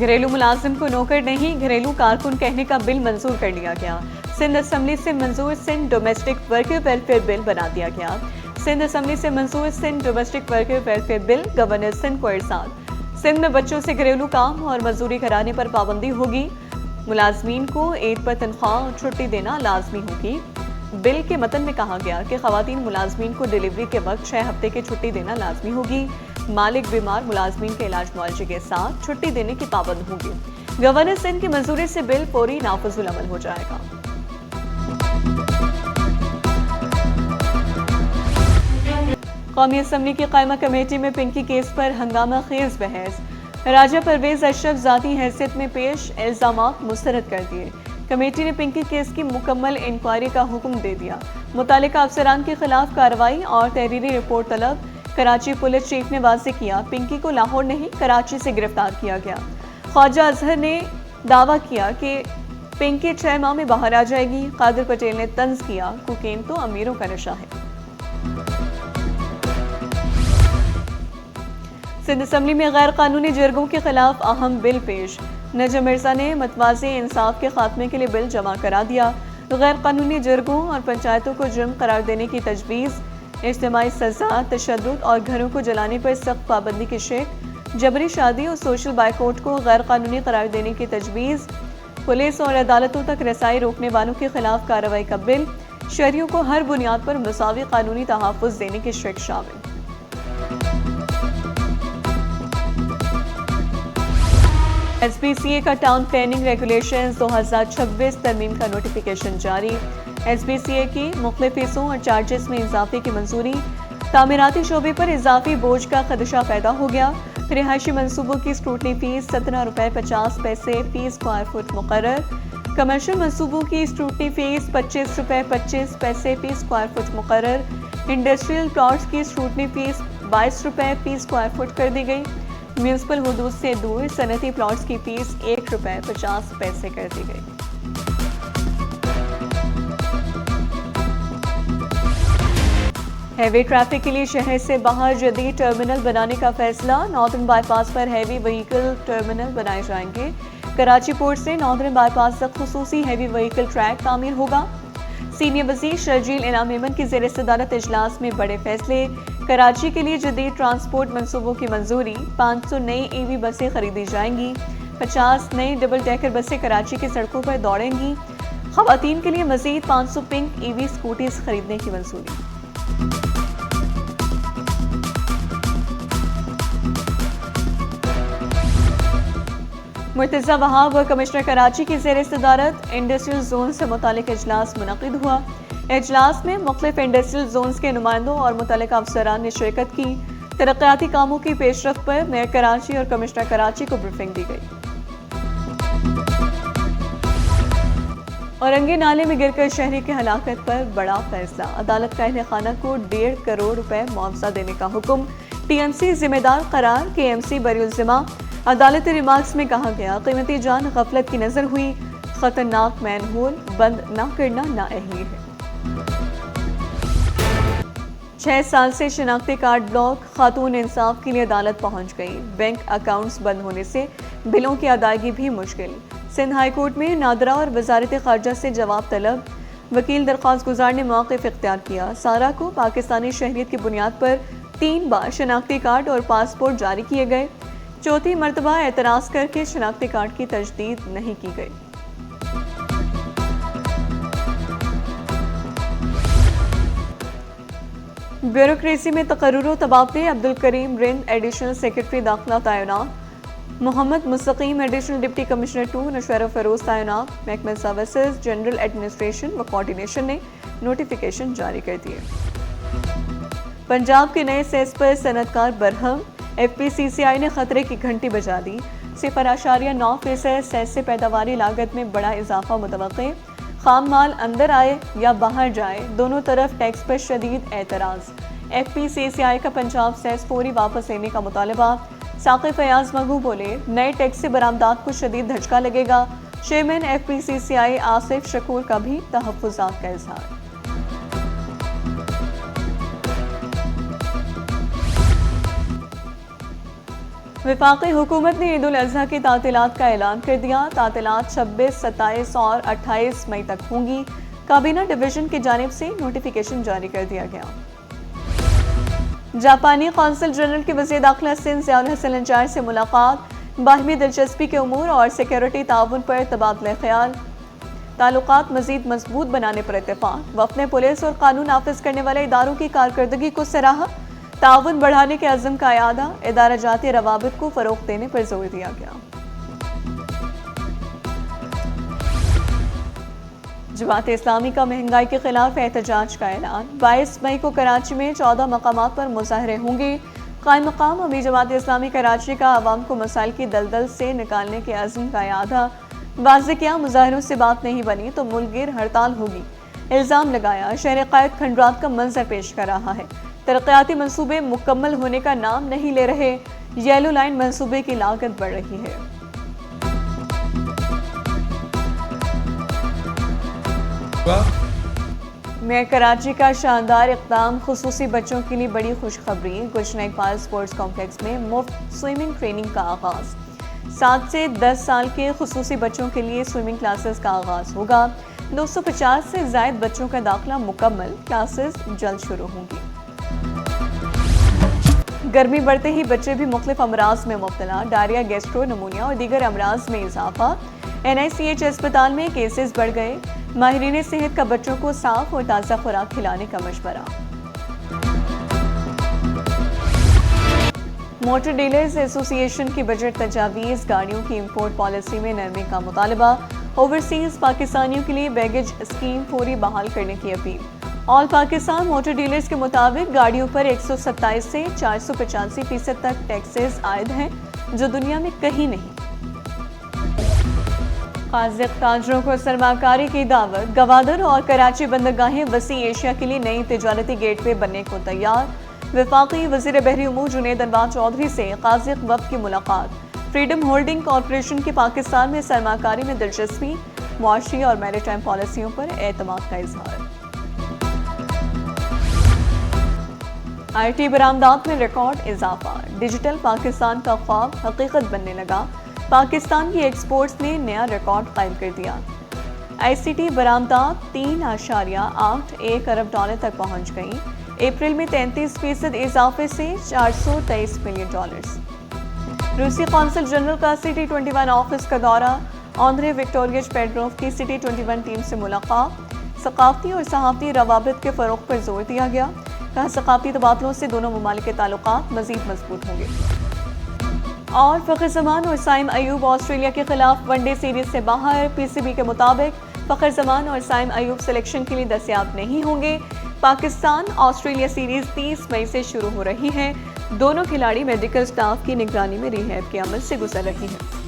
گھریلو ملازم کو نوکر نہیں گھریلو کارکن کہنے کا بل منظور کر لیا گیا۔ سندھ اسمبلی سے منظور سندھ ڈومیسٹک ورکر ویلفیئر بل بنا دیا گیا۔ سندھ اسمبلی سے منظور سندھ ڈومیسٹک ورکر ویلفیئر بل، گورنر سندھ کو ارسال۔ سندھ میں بچوں سے گھریلو کام اور مزدوری کرانے پر پابندی ہوگی۔ ملازمین کو عید پر تنخواہ اور چھٹی دینا لازمی ہوگی۔ بل کے متن میں کہا گیا کہ خواتین ملازمین کو ڈیلیوری کے وقت 6 ہفتے کی چھٹی دینا لازمی ہوگی۔ مالک بیمار ملازمین کے علاج معالجے کے ساتھ چھٹی دینے کی پابند ہوگی۔ گورنر سندھ کی منظوری سے بل فوری نافذ العمل ہو جائے گا۔ قومی اسمبلی کی قائمہ کمیٹی میں پنکی کیس پر ہنگامہ خیز بحث۔ راجہ پرویز اشرف ذاتی حیثیت میں پیش الزامات مسترد کر دیے۔ کمیٹی نے پنکی کیس کی مکمل انکوائری کا حکم دے دیا۔ متعلقہ افسران کے خلاف کارروائی اور تحریری رپورٹ طلب۔ کراچی پولیس چیف نے واضح کیا پنکی کو لاہور نہیں کراچی سے گرفتار کیا گیا۔ خواجہ اظہر نے دعویٰ کیا کہ پنکی 6 ماہ میں باہر آ جائے گی۔ قادر پٹیل نے طنز کیا کوکین تو امیروں کا نشہ ہے۔ سندھ اسمبلی میں غیر قانونی جرگوں کے خلاف اہم بل پیش۔ نجم مرزا نے متوازی انصاف کے خاتمے کے لیے بل جمع کرا دیا۔ غیر قانونی جرگوں اور پنچایتوں کو جرم قرار دینے کی تجویز، اجتماعی سزا، تشدد اور گھروں کو جلانے پر سخت پابندی کی شق، جبری شادی اور سوشل بائیکاٹ کو غیر قانونی قرار دینے کی تجویز، پولیس اور عدالتوں تک رسائی روکنے والوں کے خلاف کارروائی کا بل، شہریوں کو ہر بنیاد پر مساوی قانونی تحفظ دینے کی شق شامل۔ ایس بی سی اے کا ٹاؤن پلاننگ ریگولیشنز 2026 ترمیم کا نوٹیفیکیشن جاری۔ ایس بی سی اے کی مختلف فیسوں اور چارجز میں اضافے کی منظوری۔ تعمیراتی شعبے پر اضافی بوجھ کا خدشہ پیدا ہو گیا۔ رہائشی منصوبوں کی اسکروٹنی فیس 17 روپے 50 پیسے فی اسکوائر فٹ مقرر۔ کمرشل منصوبوں کی اسکروٹنی فیس 25 روپے 25 پیسے فی اسکوائر فٹ مقرر۔ انڈسٹریل پلاٹس کی اسکروٹنی فیس 22 روپے فی اسکوائر فٹ کر دی گئی۔ میونسپل حدود سے دور صنعتی پلاٹس کی فیس 1 روپے 50 پیسے کر دی گئی۔ ہیوی ٹریفک کے لیے شہر سے باہر جدید ٹرمینل بنانے کا فیصلہ۔ Northern by pass per heavy vehicle terminal بنائے جائیں گے۔ کراچی پورٹ سے ناردرن بائی پاس تک خصوصی ہیوی وہیکل ٹریک تعمیر ہوگا۔ سینئر وزیر شرجیل انعام ایمن کی زیر صدارت اجلاس میں بڑے فیصلے۔ کراچی کے لیے جدید ٹرانسپورٹ منصوبوں کی منظوری۔ 500 نئی ای وی بسیں خریدی جائیں گی۔ 50 نئی ڈبل ڈیکر بسیں کراچی کی سڑکوں پر دوڑیں گی۔ خواتین کے لیے مزید 500 پنک ای وی اسکوٹیز خریدنے کی منظوری۔ مرتضی وہاب و کمشنر کراچی کی زیر صدارت انڈسٹریل زون سے متعلق اجلاس منعقد ہوا۔ اجلاس میں مختلف انڈسٹریل زونز کے نمائندوں اور متعلقہ افسران نے شرکت کی۔ ترقیاتی کاموں کی پیش رفت پر میئر کراچی اور کمشنر کراچی کو بریفنگ دی گئی۔ اورنگے نالے میں گر کر شہری کی ہلاکت پر بڑا فیصلہ۔ عدالت کا اہل خانہ کو 1.5 کروڑ روپے معاوضہ دینے کا حکم۔ ٹی ایم سی ذمہ دار قرار، کے ایم سی بری الذمہ۔ عدالتی ریمارکس میں کہا گیا قیمتی جان غفلت کی نظر ہوئی۔ خطرناک مین ہول بند نہ کرنا نااہلی ہے۔ 6 سال سے شناختی کارڈ بلاک، خاتون انصاف کے لیے عدالت پہنچ گئی۔ بینک اکاؤنٹس بند ہونے سے بلوں کی ادائیگی بھی مشکل۔ سندھ ہائی کورٹ میں نادرا اور وزارت خارجہ سے جواب طلب۔ وکیل درخواست گزار نے موقف اختیار کیا۔ سارا کو پاکستانی شہریت کی بنیاد پر 3 بار شناختی کارڈ اور پاسپورٹ جاری کیے گئے۔ چوتھی مرتبہ اعتراض کر کے شناختی کارڈ کی تجدید نہیں کی گئی۔ بیوروکریسی میں تقرر و تبادلے، عبدالکریم رند ایڈیشنل سیکرٹری داخلہ تعینات۔ محمد مستقیم ایڈیشنل ڈپٹی کمشنر 2 نشویر و فروز تعینات۔ محکمہ سروسز، جنرل ایڈمنسٹریشن و کوارڈینیشن نے نوٹیفیکیشن جاری کر دیے۔ پنجاب کے نئے سیس پر صنعت کار برہم، ایف پی سی سی آئی نے خطرے کی گھنٹی بجا دی۔ 0.9% سیس سے پیداواری لاگت میں بڑا اضافہ متوقع۔ خام مال اندر آئے یا باہر جائے دونوں طرف ٹیکس پر شدید اعتراض۔ ایف پی سی سی آئی کا پنجاب سیس فوری واپس لینے کا مطالبہ۔ ثاقب فیاض مغو بولے نئے ٹیکس سے برآمدات کو شدید دھچکا لگے گا۔ چیئرمین ایف پی سی سی آئی آصف شکور کا بھی تحفظات کا اظہار۔ وفاقی حکومت نے عید الاضحیٰ کی تعطیلات کا اعلان کر دیا۔ تعطیلات 26، 27 اور 28 مئی تک ہوں گی۔ کابینہ ڈویژن کی جانب سے نوٹیفیکیشن جاری کر دیا گیا۔ جاپانی قونصل جنرل کی وزیر داخلہ سندھ ضیاء الحسن نجار سے ملاقات، باہمی دلچسپی کے امور اور سیکیورٹی تعاون پر تبادلہ خیال، تعلقات مزید مضبوط بنانے پر اتفاق، وفد نے پولیس اور قانون نافذ کرنے والے اداروں کی کارکردگی کو سراہا، تعاون بڑھانے کے عزم کا اعادہ، ادارہ جاتی روابط کو فروغ دینے پر زور دیا گیا۔ جماعت اسلامی کا مہنگائی کے خلاف احتجاج کا اعلان، 22 مئی کو کراچی میں 14 مقامات پر مظاہرے ہوں گے۔ قائم مقام امی جماعت اسلامی کراچی کا عوام کو مسائل کی دلدل سے نکالنے کے عزم کا اعادہ، واضح کیا مظاہروں سے بات نہیں بنی تو ملک گیر ہڑتال ہوگی، الزام لگایا شہر قائد کھنڈرات کا منظر پیش کر رہا ہے، ترقیاتی منصوبے مکمل ہونے کا نام نہیں لے رہے، یلو لائن منصوبے کی لاگت بڑھ رہی ہے۔ میئر کراچی کا شاندار اقدام، خصوصی بچوں کے لیے بڑی خوشخبری، گلشن اقبال سپورٹس کمپلیکس میں مفت سوئمنگ ٹریننگ کا آغاز، 7 سے 10 سال کے خصوصی بچوں کے لیے سوئمنگ کلاسز کا آغاز ہوگا، 250 سے زائد بچوں کا داخلہ مکمل، کلاسز جلد شروع ہوں گی۔ گرمی بڑھتے ہی بچے بھی مختلف امراض میں مبتلا، ڈائریا، گیسٹرو، نمونیا اور دیگر امراض میں اضافہ، NICH اسپتال میں کیسز بڑھ گئے، ماہرین صحت کا بچوں کو صاف اور تازہ خوراک کھلانے کا مشورہ۔ موٹر ڈیلرز ایسوسی ایشن کی بجٹ تجاویز، گاڑیوں کی امپورٹ پالیسی میں نرمی کا مطالبہ، اوورسیز پاکستانیوں کے لیے بیگیج اسکیم فوری بحال کرنے کی اپیل۔ آل پاکستان موٹر ڈیلرز کے مطابق گاڑیوں پر 127 سے 485% تک ٹیکسز عائد ہیں، جو دنیا میں کہیں نہیں۔ قازق تاجروں کو سرمایہ کاری کی دعوت، گوادر اور کراچی بندرگاہیں وسیع ایشیا کے لیے نئی تجارتی گیٹ وے بننے کو تیار۔ وفاقی وزیر بحری امور جنید انوار چودھری سے قازق وفد کی ملاقات، فریڈم ہولڈنگ کارپوریشن کی پاکستان میں سرمایہ کاری میں دلچسپی، معاشی اور میری ٹائم پالیسیوں پر اعتماد کا اظہار۔ IT برآمدات میں ریکارڈ اضافہ، ڈیجیٹل پاکستان کا خواب حقیقت بننے لگا، پاکستان کی ایکسپورٹس نے نیا ریکارڈ قائم کر دیا۔ ICT برآمدات 3.81 ارب ڈالر تک پہنچ گئیں، اپریل میں 33% اضافے سے $423 ملین۔ روسی قونصل جنرل کا CT21 آفس کا دورہ، آندرے وکٹوریچ پیڈروف کی CT21 ٹیم سے ملاقات، ثقافتی اور صحافتی روابط کے فروغ پر زور دیا گیا، کہا ثقافتی تبادلوں سے دونوں ممالک کے تعلقات مزید مضبوط ہوں گے۔ اور فخر زمان اور سائم ایوب آسٹریلیا کے خلاف ون ڈے سیریز سے باہر، PCB کے مطابق فخر زمان اور سائم ایوب سلیکشن کے لیے دستیاب نہیں ہوں گے۔ پاکستان آسٹریلیا سیریز 30 مئی سے شروع ہو رہی ہے، دونوں کھلاڑی میڈیکل سٹاف کی نگرانی میں ریہیب کے عمل سے گزر رہی ہیں۔